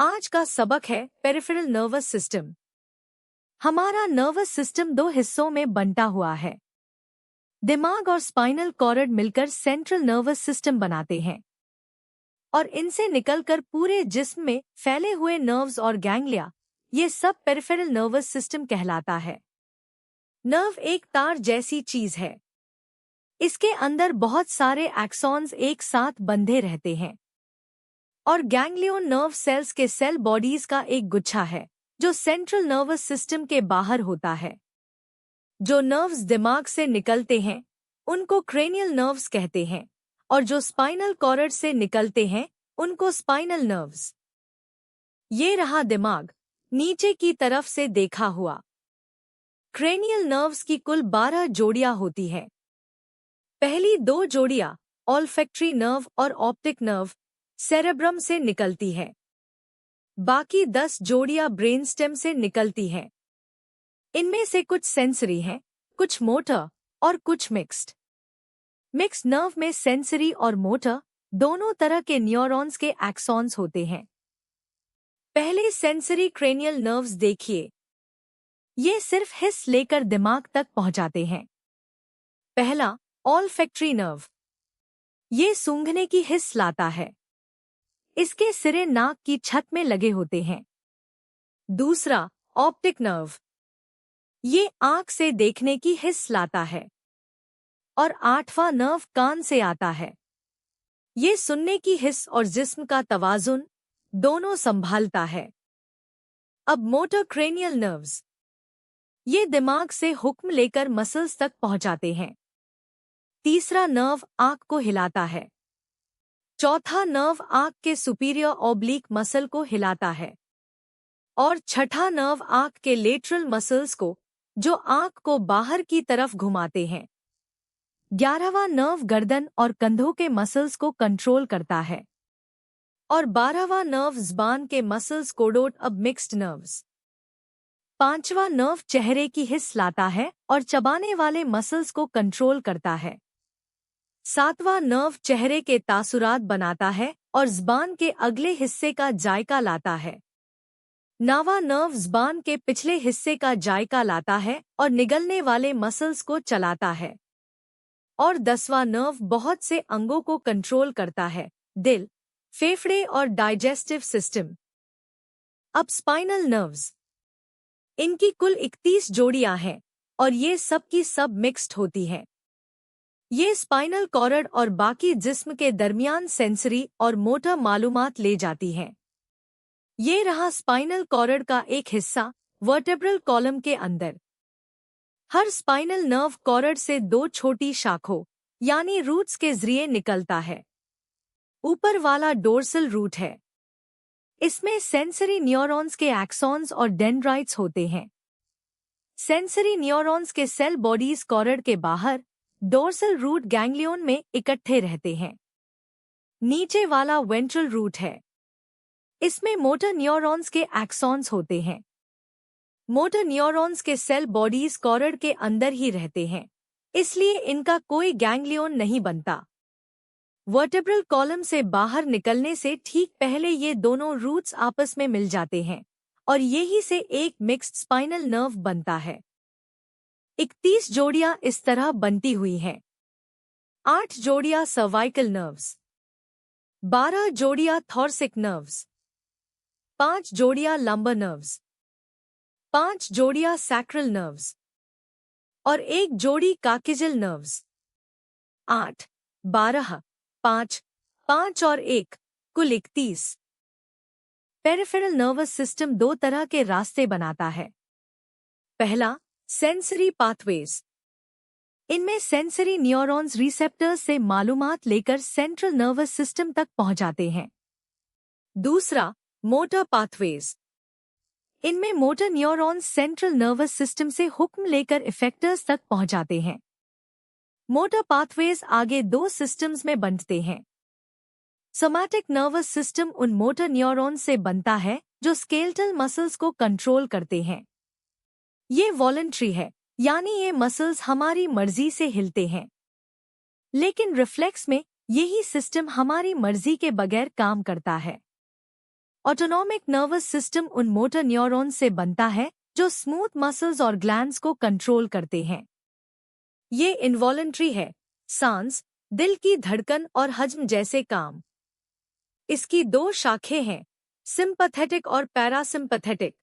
आज का सबक है पेरिफेरल नर्वस सिस्टम। हमारा नर्वस सिस्टम दो हिस्सों में बंटा हुआ है। दिमाग और स्पाइनल कॉर्ड मिलकर सेंट्रल नर्वस सिस्टम बनाते हैं और इनसे निकलकर पूरे जिस्म में फैले हुए नर्व्स और गैंग्लिया, ये सब पेरिफेरल नर्वस सिस्टम कहलाता है। नर्व एक तार जैसी चीज है। इसके अंदर बहुत सारे एक्सॉन्स एक साथ बंधे रहते हैं और गैंग्लियन नर्व सेल्स के सेल बॉडीज का एक गुच्छा है जो सेंट्रल नर्वस सिस्टम के बाहर होता है। जो नर्व्स दिमाग से निकलते हैं उनको क्रेनियल नर्व्स कहते हैं और जो स्पाइनल कॉर्ड से निकलते हैं उनको स्पाइनल नर्व्स। ये रहा दिमाग, नीचे की तरफ से देखा हुआ। क्रेनियल नर्व्स की कुल 12 जोड़ियां होती हैं। पहली 2 जोड़ियां ऑल्फैक्टरी नर्व और ऑप्टिक नर्व सेरेब्रम से निकलती है। बाकी 10 जोड़ियां ब्रेनस्टेम से निकलती हैं। इनमें से कुछ सेंसरी हैं, कुछ मोटर और कुछ मिक्स्ड। मिक्स्ड नर्व में सेंसरी और मोटर दोनों तरह के न्यूरॉन्स के एक्सॉन्स होते हैं। पहले सेंसरी क्रेनियल नर्व्स देखिए। ये सिर्फ हिस्स लेकर दिमाग तक पहुंचाते हैं। पहला ऑल्फैक्टरी नर्व, ये सूंघने की हिस्स लाता है। इसके सिरे नाक की छत में लगे होते हैं। दूसरा ऑप्टिक नर्व, ये आंख से देखने की हिस्स लाता है। और 8वां नर्व कान से आता है। ये सुनने की हिस्स और जिस्म का तवाजुन दोनों संभालता है। अब मोटर क्रेनियल नर्व्स, ये दिमाग से हुक्म लेकर मसल्स तक पहुंचाते हैं। तीसरा नर्व आंख को हिलाता है। चौथा नर्व आंख के सुपीरियर ऑब्लिक मसल को हिलाता है और छठा नर्व आंख के लेटरल मसल्स को, जो आंख को बाहर की तरफ घुमाते हैं। 11वां नर्व गर्दन और कंधों के मसल्स को कंट्रोल करता है और 12वां नर्व ज़बान के मसल्स कोडोट अब मिक्स्ड नर्व्स। 5वां नर्व चेहरे की हिस्स लाता है और चबाने वाले मसल्स को कंट्रोल करता है। 7वां नर्व चेहरे के तासुरात बनाता है और ज़बान के अगले हिस्से का जायका लाता है। 9वां नर्व ज़बान के पिछले हिस्से का जायका लाता है और निगलने वाले मसल्स को चलाता है। और 10वां नर्व बहुत से अंगों को कंट्रोल करता है, दिल, फेफड़े और डाइजेस्टिव सिस्टम। अब स्पाइनल नर्व्स, इनकी कुल 31 जोड़ियां हैं और ये सब की सब मिक्स्ड होती हैं। ये स्पाइनल कॉर्ड और बाकी जिस्म के दरमियान सेंसरी और मोटर मालूमात ले जाती हैं। ये रहा स्पाइनल कॉर्ड का एक हिस्सा वर्टेब्रल कॉलम के अंदर। हर स्पाइनल नर्व कॉर्ड से 2 छोटी शाखों यानी रूट्स के जरिए निकलता है। ऊपर वाला डोर्सल रूट है। इसमें सेंसरी न्यूरॉन्स के एक्सॉन्स और डेंड्राइट्स होते हैं। सेंसरी न्यूरॉन्स के सेल बॉडीज कॉर्ड के बाहर डोर्सल रूट गैंग्लियन में इकट्ठे रहते हैं। नीचे वाला वेंट्रल रूट है। इसमें मोटर न्यूरॉन्स के एक्सॉन्स होते हैं। मोटर न्यूरॉन्स के सेल बॉडीज कॉर्ड के अंदर ही रहते हैं, इसलिए इनका कोई गैंग्लियन नहीं बनता। वर्टेब्रल कॉलम से बाहर निकलने से ठीक पहले ये दोनों रूट्स आपस में मिल जाते हैं और यही से एक मिक्स्ड स्पाइनल नर्व बनता है। 31 जोड़ियां इस तरह बनती हुई हैं। 8 जोड़ियां सर्वाइकल नर्व्स, 12 जोड़ियां थॉर्सिक नर्व्स, 5 जोड़ियां लंबर नर्व्स, 5 जोड़ियां सैक्रल नर्व्स और 1 जोड़ी काकिजल नर्व्स। 8, 12, 5, 5 और 1, कुल 31। पेरिफेरल नर्वस सिस्टम 2 तरह के रास्ते बनाता है। पहला सेंसरी पाथवेज, इनमें सेंसरी न्यूरॉन्स रिसेप्टर्स से मालूमात लेकर सेंट्रल नर्वस सिस्टम तक पहुंचाते हैं। दूसरा मोटर पाथवेज, इनमें motor neurons central nervous system से हुक्म लेकर इफेक्टर्स तक पहुंचाते हैं। मोटर पाथवेज आगे 2 सिस्टम्स में बंटते हैं। सोमैटिक नर्वस सिस्टम उन मोटर न्यूरॉन्स से बनता है जो स्केलेटल मसल्स को कंट्रोल करते हैं। ये वॉलंटरी है, यानी ये मसल्स हमारी मर्जी से हिलते हैं। लेकिन रिफ्लेक्स में यही सिस्टम हमारी मर्जी के बगैर काम करता है। ऑटोनॉमिक नर्वस सिस्टम उन मोटर न्यूरॉन से बनता है जो स्मूथ मसल्स और ग्लैंड्स को कंट्रोल करते हैं। ये इनवॉलंटरी है, सांस, दिल की धड़कन और हजम जैसे काम। इसकी दो शाखें हैं, सिंपैथेटिक और पैरासिम्पैथेटिक।